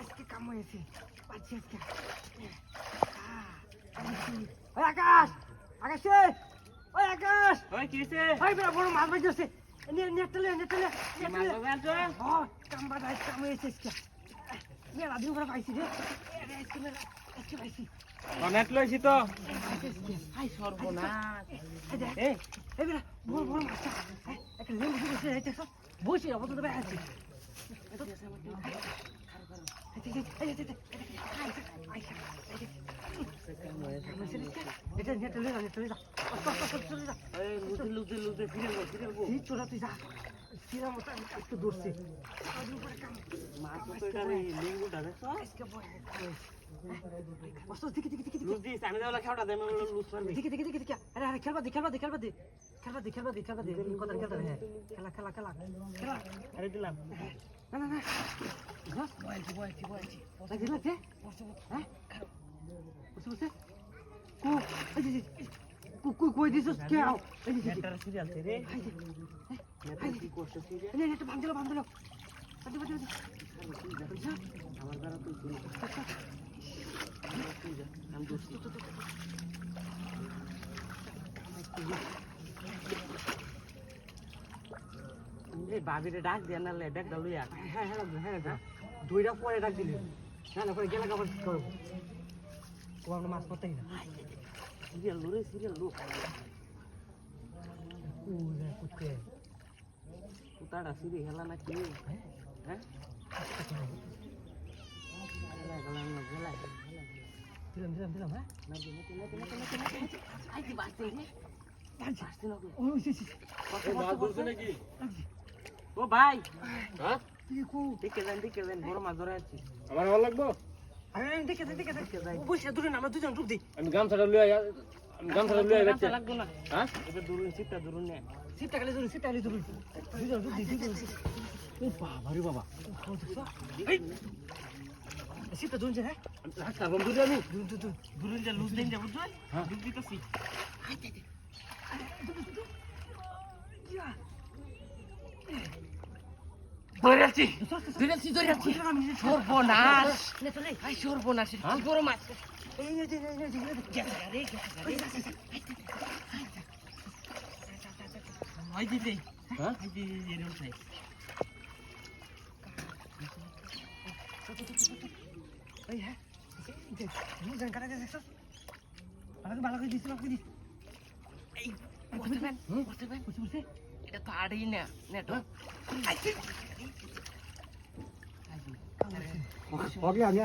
আজকে কাম হয়েছে পাচ্ছি আজকে আকাশ আকাশ ওই আকাশ ওই কিছে ওই বড় মাছ বাজ আছে নেটলে কাম বাজ কাম হয়েছে আজকে মেলা দিন করে পাইছি রে আজকে পাইছি নেট লইছি তো আই সর্বনাশ এই বেটা বড় বড় মাছ একটা লেবু বসে দেখছ বসে অবস্থা তো আছে কই দিছিস কেউ সিরিয়াল রে বান্ধলো আমার দ্বারা তুই বাবিরে ডাক দিয়ে না ব্যাগটা লইয়া হ্যাঁ দুইটা পরে ডাক দিলি না পরে গেলে কাপড় করবো ও আমরা মাছ করতেই না সিরিয়াল লো রে সিরিয়াল লো কুত্তে কুতাটা সিরি হেলা না কি হ্যাঁ দিলাম হ্যাঁ ও ভাই হ্যাঁ দেখে যান বড় মাছ ধরে আছি আমার ভালো লাগবো দেখে বসে দূরে আমরা দুজন ডুব দিই আমি গামছাটা লইয়া যাচ্ছি লাগবো না হ্যাঁ এটা দূরুন সিটটা দূরুন নে সিটটা খালি দূরে দুজন ডুব দিই ও বাবা রে বাবা সিটটা দূরে হ্যাঁ রাস্তা বন্ধ দিই আমি দূরুন যা লুজ দেন যা বুঝছো ডুব দিতেছি ধরে আছি সর্বনাশ সর্বনাশ বড় মাছ হ্যাঁ ভালো করে দিচ্ছি এটা তো আড়ি না নেটো আমি